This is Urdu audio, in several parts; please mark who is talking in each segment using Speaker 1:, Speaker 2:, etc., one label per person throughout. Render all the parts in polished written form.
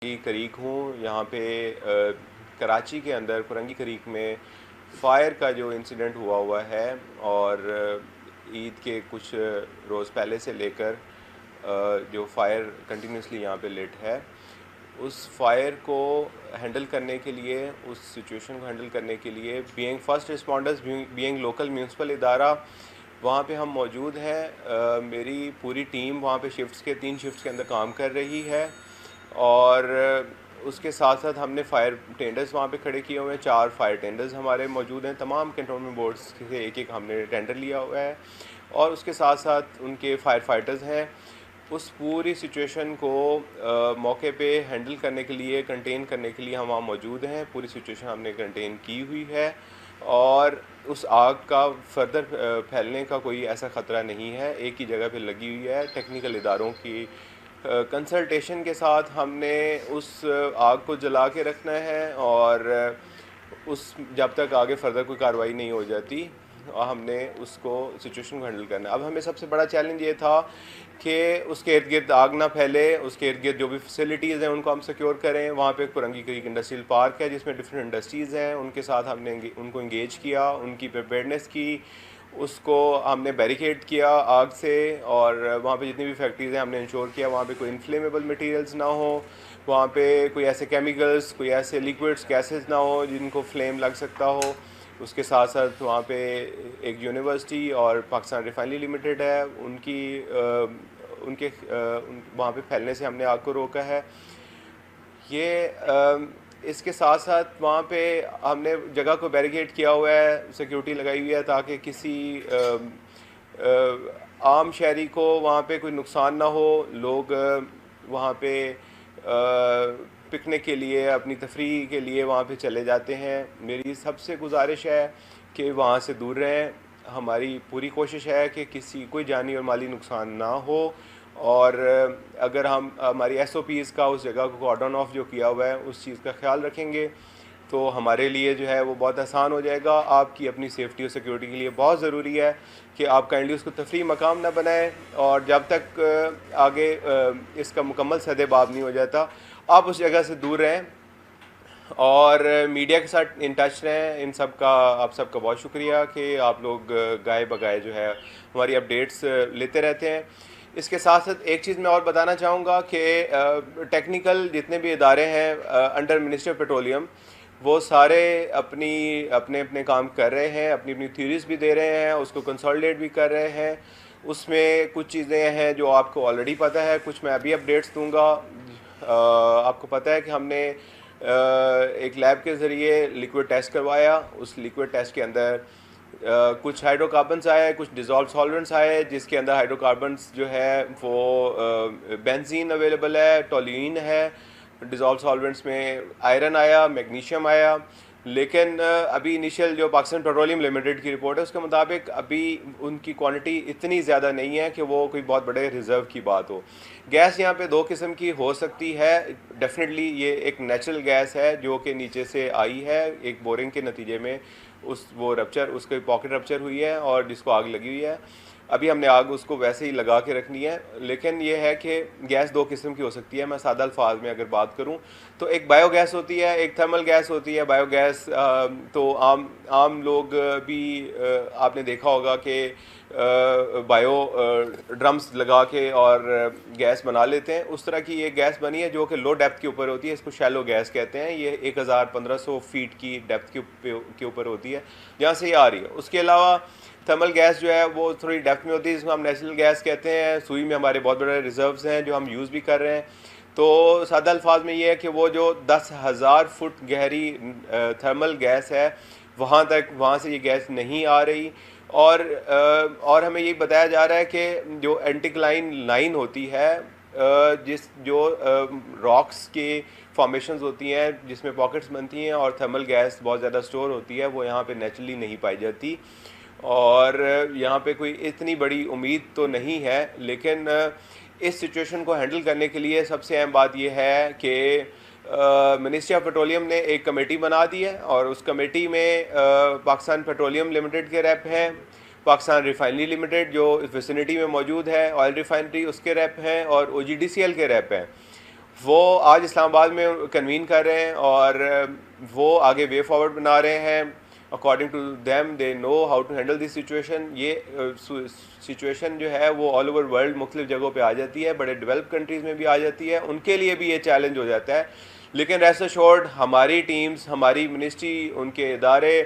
Speaker 1: کرنگی کریک ہوں. یہاں پہ کراچی کے اندر کرنگی کریک میں فائر کا جو انسیڈنٹ ہوا ہے, اور عید کے کچھ روز پہلے سے لے کر جو فائر کنٹینیوسلی یہاں پہ لٹ ہے, اس فائر کو ہینڈل کرنے کے لیے, اس سچویشن کو ہینڈل کرنے کے لیے, being first responders, being local municipal ادارہ, وہاں پہ ہم موجود ہیں. میری پوری ٹیم وہاں پہ 3 شفٹس کے اندر کام کر رہی ہے, اور اس کے ساتھ ساتھ ہم نے فائر ٹینڈرز وہاں پہ کھڑے کیے ہوئے ہیں. 4 فائر ٹینڈرز ہمارے موجود ہیں. تمام کنٹرولمنٹ بورڈز سے ایک ہم نے ٹینڈر لیا ہوا ہے, اور اس کے ساتھ ساتھ ان کے فائر فائٹرز ہیں. اس پوری سچویشن کو موقع پہ ہینڈل کرنے کے لیے, کنٹین کرنے کے لیے ہم وہاں موجود ہیں. پوری سچویشن ہم نے کنٹین کی ہوئی ہے, اور اس آگ کا فردر پھیلنے کا کوئی ایسا خطرہ نہیں ہے. ایک ہی جگہ پہ لگی ہوئی ہے. ٹیکنیکل اداروں کی کنسلٹیشن کے ساتھ ہم نے اس آگ کو جلا کے رکھنا ہے, اور اس جب تک آگے فردر کوئی کارروائی نہیں ہو جاتی ہم نے اس کو سچویشن کو ہینڈل کرنا ہے. اب ہمیں سب سے بڑا چیلنج یہ تھا کہ اس کے ارد گرد آگ نہ پھیلے, اس کے ارد گرد جو بھی فیسلٹیز ہیں ان کو ہم سیکیور کریں. وہاں پہ کرنگی کریک انڈسٹریل پارک ہے جس میں ڈفرینٹ انڈسٹریز ہیں, ان کے ساتھ ہم نے ان کو انگیج کیا, ان کی پریپیئرنیس کی, اس کو ہم نے بیریکیڈ کیا آگ سے, اور وہاں پہ جتنی بھی فیکٹریز ہیں ہم نے انشور کیا وہاں پہ کوئی انفلیمیبل مٹیریلز نہ ہوں, وہاں پہ کوئی ایسے کیمیکلز, کوئی ایسے لیکوڈس, گیسز نہ ہوں جن کو فلیم لگ سکتا ہو. اس کے ساتھ ساتھ وہاں پہ ایک یونیورسٹی اور پاکستان ریفائنری لمیٹڈ ہے, ان کے وہاں پہ پھیلنے سے ہم نے آگ کو روکا ہے. اس کے ساتھ ساتھ وہاں پہ ہم نے جگہ کو بیریکیڈ کیا ہوا ہے, سیکیورٹی لگائی ہوئی ہے تاکہ کسی عام شہری کو وہاں پہ کوئی نقصان نہ ہو. لوگ وہاں پہ پکنک کے لیے, اپنی تفریح کے لیے وہاں پہ چلے جاتے ہیں. میری سب سے گزارش ہے کہ وہاں سے دور رہیں. ہماری پوری کوشش ہے کہ کوئی جانی اور مالی نقصان نہ ہو, اور اگر ہماری ایس او پیز کا اس جگہ کو کارڈن آف جو کیا ہوا ہے اس چیز کا خیال رکھیں گے تو ہمارے لیے جو ہے وہ بہت آسان ہو جائے گا. آپ کی اپنی سیفٹی اور سیکیورٹی کے لیے بہت ضروری ہے کہ آپ کائنڈلی اس کو تفریح مقام نہ بنائیں, اور جب تک آگے اس کا مکمل سد باب نہیں ہو جاتا آپ اس جگہ سے دور رہیں, اور میڈیا کے ساتھ ان ٹچ رہیں. آپ سب کا بہت شکریہ کہ آپ لوگ گائے بگائے جو ہے ہماری اپڈیٹس لیتے رہتے ہیں. اس کے ساتھ ساتھ ایک چیز میں اور بتانا چاہوں گا کہ ٹیکنیکل جتنے بھی ادارے ہیں انڈر منسٹری آف پیٹرولیم, وہ سارے اپنے کام کر رہے ہیں, اپنی تھیوریز بھی دے رہے ہیں, اس کو کنسالیڈیٹ بھی کر رہے ہیں. اس میں کچھ چیزیں ہیں جو آپ کو آلریڈی پتہ ہے, کچھ میں ابھی اپڈیٹس دوں گا. آپ کو پتہ ہے کہ ہم نے ایک لیب کے ذریعے لیکوڈ ٹیسٹ کروایا. اس لیکوڈ ٹیسٹ کے اندر کچھ ہائیڈرو کاربنس آئے, کچھ ڈیزالو سالونٹس آئے, جس کے اندر ہائیڈرو کاربنس جو ہے وہ بینزین اویلیبل ہے, ٹولوئین ہے. ڈیزالو سالونٹس میں آئرن آیا, میگنیشیم آیا. لیکن ابھی انیشیل جو پاکستان پیٹرولیم لمیٹڈ کی رپورٹ ہے اس کے مطابق ابھی ان کی کوانٹٹی اتنی زیادہ نہیں ہے کہ وہ کوئی بہت بڑے ریزرو کی بات ہو. گیس یہاں پہ 2 قسم کی ہو سکتی ہے. ڈیفینیٹلی یہ ایک نیچرل گیس ہے جو کہ نیچے سے آئی ہے ایک بورنگ کے نتیجے میں, اس کی پاکٹ رپچر ہوئی ہے اور جس کو آگ لگی ہوئی ہے. ابھی ہم نے آگ اس کو ویسے ہی لگا کے رکھنی ہے. لیکن یہ ہے کہ گیس 2 قسم کی ہو سکتی ہے. میں سادہ الفاظ میں اگر بات کروں تو ایک بایو گیس ہوتی ہے, ایک تھرمل گیس ہوتی ہے. بایو گیس تو عام لوگ بھی آپ نے دیکھا ہوگا کہ بایو ڈرمز لگا کے اور گیس بنا لیتے ہیں. اس طرح کی یہ گیس بنی ہے جو کہ لو ڈیپتھ کے اوپر ہوتی ہے. اس کو شیلو گیس کہتے ہیں. یہ 1500 فیٹ کی ڈیپتھ کے اوپر ہوتی ہے جہاں سے یہ آ رہی ہے. اس کے علاوہ تھرمل گیس جو ہے وہ تھوڑی ڈیپتھ میں ہوتی ہے, جس کو ہم نیچرل گیس کہتے ہیں. سوئی میں ہمارے بہت بڑے ریزروز ہیں جو ہم یوز بھی کر رہے ہیں. تو سادہ الفاظ میں یہ ہے کہ وہ جو 10,000 فٹ گہری تھرمل گیس ہے وہاں سے یہ گیس نہیں آ رہی. اور ہمیں یہ بتایا جا رہا ہے کہ جو اینٹیکلائن لائن ہوتی ہے, جو راکس کے فارمیشنز ہوتی ہیں جس میں پاکٹس بنتی ہیں اور تھرمل گیس بہت زیادہ سٹور ہوتی ہے, وہ یہاں پہ نیچرلی نہیں پائی جاتی. اور یہاں پہ کوئی اتنی بڑی امید تو نہیں ہے. لیکن اس سچویشن کو ہینڈل کرنے کے لیے سب سے اہم بات یہ ہے کہ منسٹری آف پیٹرولیم نے ایک کمیٹی بنا دی ہے, اور اس کمیٹی میں پاکستان پیٹرولیم لمیٹڈ کے ریپ ہیں, پاکستان ریفائنری لمیٹڈ جو اس ویسینٹی میں موجود ہے آئل ریفائنری اس کے ریپ ہیں, اور او جی ڈی سی ایل کے ریپ ہیں. وہ آج اسلام آباد میں کنوین کر رہے ہیں اور وہ آگے وے فارورڈ بنا رہے ہیں. According to them they know how to handle this situation. یہ سچویشن جو ہے وہ آل اوور ورلڈ مختلف جگہوں پہ آ جاتی ہے, بڑے ڈیولپ کنٹریز میں بھی آ جاتی ہے, ان کے لیے بھی یہ چیلنج ہو جاتا ہے. لیکن ریسٹ ایشورڈ ہماری ٹیمز, ہماری منسٹری, ان کے ادارے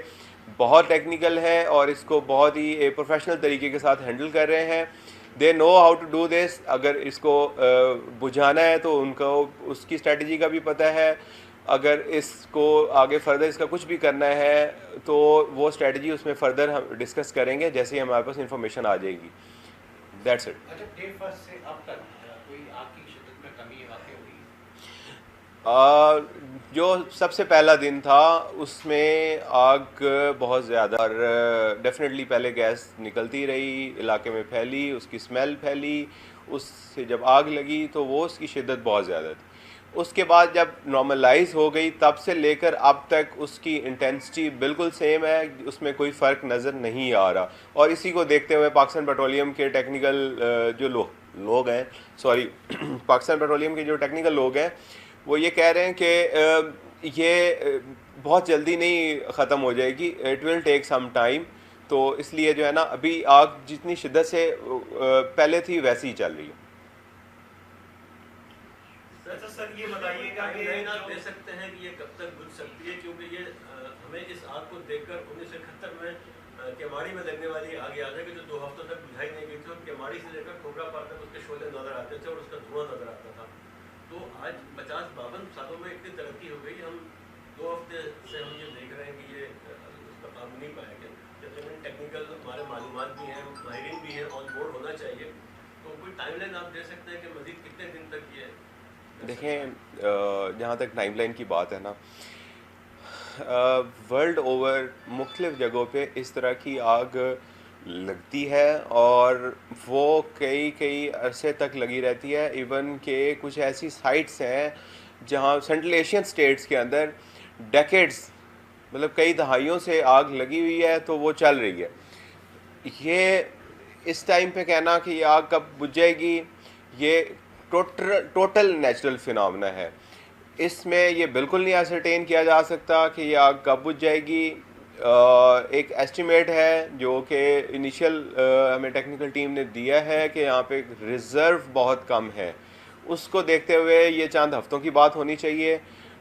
Speaker 1: بہت ٹیکنیکل ہیں اور اس کو بہت ہی پروفیشنل طریقے کے ساتھ ہینڈل کر رہے ہیں. They know how to do this. اگر اس کو بجھانا ہے تو ان کو اس کی اسٹریٹجی کا بھی پتہ ہے. اگر اس کو آگے فردر اس کا کچھ بھی کرنا ہے تو وہ اسٹریٹجی اس میں فردر ہم ڈسکس کریں گے جیسے ہی ہمارے پاس انفارمیشن آ جائے گی. That's it.
Speaker 2: اچھا ڈے فرسٹ سے اب تک کوئی آگ کی شدت میں کمی واقع ہوئی؟
Speaker 1: جو سب سے پہلا دن تھا اس میں آگ بہت زیادہ, اور ڈیفینیٹلی پہلے گیس نکلتی رہی, علاقے میں پھیلی, اس کی اسمیل پھیلی, اس سے جب آگ لگی تو وہ اس کی شدت بہت زیادہ تھی. اس کے بعد جب نارملائز ہو گئی تب سے لے کر اب تک اس کی انٹینسٹی بالکل سیم ہے, اس میں کوئی فرق نظر نہیں آ رہا. اور اسی کو دیکھتے ہوئے پاکستان پیٹرولیم کے ٹیکنیکل جو لوگ ہیں پاکستان پیٹرولیم کے جو ٹیکنیکل لوگ ہیں وہ یہ کہہ رہے ہیں کہ یہ بہت جلدی نہیں ختم ہو جائے گی, it will take some time. تو اس لیے جو ہے نا ابھی آگ جتنی شدت سے پہلے تھی ویسی ہی چل رہی ہے.
Speaker 2: سر یہ بتائیے گا کہ آپ دے سکتے ہیں کہ یہ کب تک بجھ سکتی ہے, کیونکہ یہ ہمیں اس آگ کو دیکھ کر 1971 میں کیماڑی میں لگنے والی آگ یاد ہے کہ جو 2 ہفتوں تک بجھائی نہیں گئی تھی, اور کیماڑی سے لے کر کھوکھرا پار تک اس کے شعلے نظر آتے تھے اور اس کا دھواں نظر آتا تھا. تو آج 50-52 سالوں میں اتنی ترقی ہو گئی, ہم 2 ہفتے سے ہم یہ دیکھ رہے ہیں کہ یہ اس کا قابو نہیں پایا گیا. جب ٹیکنیکل ہمارے معلومات بھی ہیں, ماہرین بھی ہیں, آن بورڈ ہونا چاہیے, تو کوئی ٹائم لائن آپ دے سکتے ہیں کہ مزید کتنے دن تک یہ؟
Speaker 1: دیکھیں جہاں تک ٹائم لائن کی بات ہے نا, ورلڈ اوور مختلف جگہوں پہ اس طرح کی آگ لگتی ہے اور وہ کئی عرصے تک لگی رہتی ہے. ایون کہ کچھ ایسی سائٹس ہیں جہاں سینٹرل ایشین اسٹیٹس کے اندر ڈیکیڈز مطلب کئی دہائیوں سے آگ لگی ہوئی ہے تو وہ چل رہی ہے. یہ اس ٹائم پہ کہنا کہ یہ آگ کب بجھ جائے گی, یہ ٹوٹل نیچرل فینامنا ہے. اس میں یہ بالکل نہیں ایسرٹین کیا جا سکتا کہ یہ آگ کب بجھ جائے گی. ایک ایسٹیمیٹ ہے جو کہ انیشیل ہمیں ٹیکنیکل ٹیم نے دیا ہے کہ یہاں پہ ریزرو بہت کم ہے. اس کو دیکھتے ہوئے یہ چند ہفتوں کی بات ہونی چاہیے.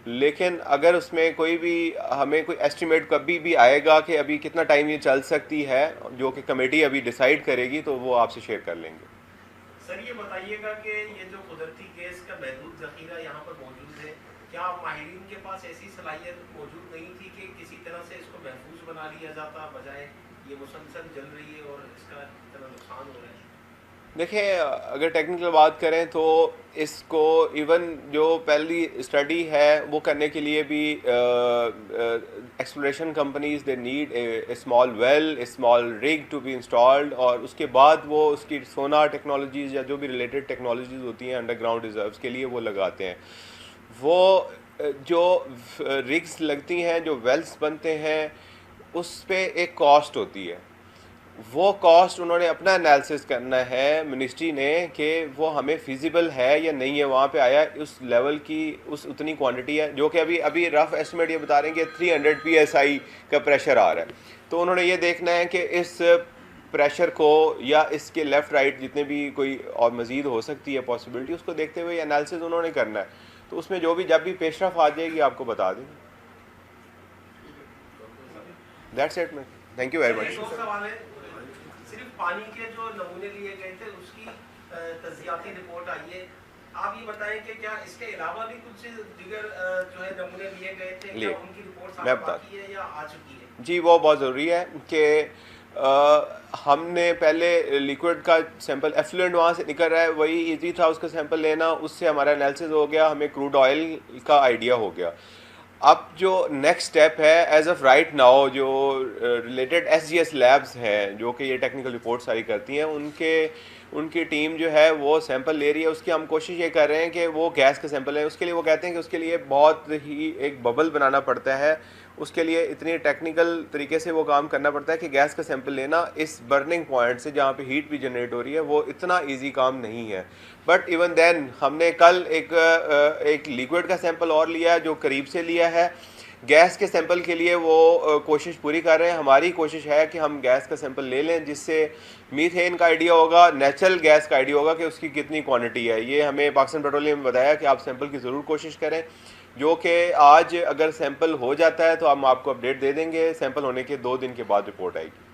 Speaker 1: لیکن اگر اس میں کوئی بھی ہمیں کوئی ایسٹیمیٹ کبھی بھی آئے گا کہ ابھی کتنا ٹائم یہ چل سکتی ہے, جو کہ کمیٹی ابھی ڈیسائیڈ کرے گی, تو وہ آپ سے شیئر کر لیں گے.
Speaker 2: سر یہ بتائیے گا کہ یہ جو قدرتی گیس کا محدود ذخیرہ یہاں پر موجود ہے, کیا ماہرین کے پاس ایسی صلاحیت موجود نہیں تھی کہ کسی طرح سے اس کو محفوظ بنا لیا جاتا, بجائے یہ مسلسل جل رہی ہے اور اس کا اتنا نقصان ہو رہا ہے؟
Speaker 1: دیکھیں اگر ٹیکنیکل بات کریں تو اس کو ایون جو پہلی اسٹڈی ہے وہ کرنے کے لیے بھی exploration companies they need a small well, a small rig to be installed, اور اس کے بعد وہ اس کی سونار ٹیکنالوجیز یا جو بھی ریلیٹڈ ٹیکنالوجیز ہوتی ہیں انڈر گراؤنڈ ریزروس کے لیے وہ لگاتے ہیں. وہ جو رگز لگتی ہیں, جو ویلس بنتے ہیں, اس پہ ایک کاسٹ ہوتی ہے. وہ کاسٹ انہوں نے اپنا انالیسس کرنا ہے منسٹری نے کہ وہ ہمیں فیزیبل ہے یا نہیں ہے. وہاں پہ آیا اس لیول کی اس اتنی کوانٹٹی ہے جو کہ ابھی رف ایسٹیمیٹ یہ بتا رہے ہیں کہ 300 PSI کا پریشر آ رہا ہے. تو انہوں نے یہ دیکھنا ہے کہ اس پریشر کو یا اس کے لیفٹ رائٹ جتنے بھی کوئی اور مزید ہو سکتی ہے پاسبلٹی, اس کو دیکھتے ہوئے یہ انالیسس انہوں نے کرنا ہے. تو اس میں جو بھی جب بھی پیش رفت آ جائے گی آپ کو بتا دیں. That's it mean, thank you very much.
Speaker 2: صرف پانی کے جو نمونے لیے گئے تھے اس کی تجزیاتی رپورٹ آئی ہے, آپ یہ بتائیں کہ کیا اس کے علاوہ بھی کچھ دیگر جو ہے نمونے لیے گئے تھے, کیا ان کی رپورٹ صاحب باقی ہے یا آ چکی ہے؟
Speaker 1: جی وہ بہت ضروری ہے کہ ہم نے پہلے لیکوڈ کا سیمپل ایفلوئنٹ وہاں سے نکل رہا ہے, وہی ایزی تھا اس کا سیمپل لینا, اس سے ہمارا انالیسس ہو گیا, ہمیں کروڈ آئل کا آئیڈیا ہو گیا. اب جو نیکسٹ اسٹیپ ہے ایز آف رائٹ ناؤ جو ریلیٹڈ SGS لیبس ہیں جو کہ یہ ٹیکنیکل رپورٹ ساری کرتی ہیں, ان کے ان کی ٹیم جو ہے وہ سیمپل لے رہی ہے. اس کی ہم کوشش یہ کر رہے ہیں کہ وہ گیس کا سیمپل لیں. اس کے لیے وہ کہتے ہیں کہ اس کے لیے بہت ہی ایک ببل بنانا پڑتا ہے, اس کے لیے اتنی ٹیکنیکل طریقے سے وہ کام کرنا پڑتا ہے کہ گیس کا سیمپل لینا اس برننگ پوائنٹ سے جہاں پہ ہیٹ بھی جنریٹ ہو رہی ہے وہ اتنا ایزی کام نہیں ہے. بٹ ایون دین ہم نے کل ایک لیکوڈ کا سیمپل اور لیا جو قریب سے لیا ہے. گیس کے سیمپل کے لیے وہ کوشش پوری کر رہے ہیں. ہماری کوشش ہے کہ ہم گیس کا سیمپل لے لیں جس سے میتھین کا آئیڈیا ہوگا, نیچرل گیس کا آئیڈیا ہوگا کہ اس کی کتنی کوانٹٹی ہے. یہ ہمیں پاکستان پیٹرولیم نے بتایا کہ آپ سیمپل کی ضرور کوشش کریں, جو کہ آج اگر سیمپل ہو جاتا ہے تو ہم آپ کو اپڈیٹ دے دیں گے. سیمپل ہونے کے 2 دن کے بعد رپورٹ آئے گی.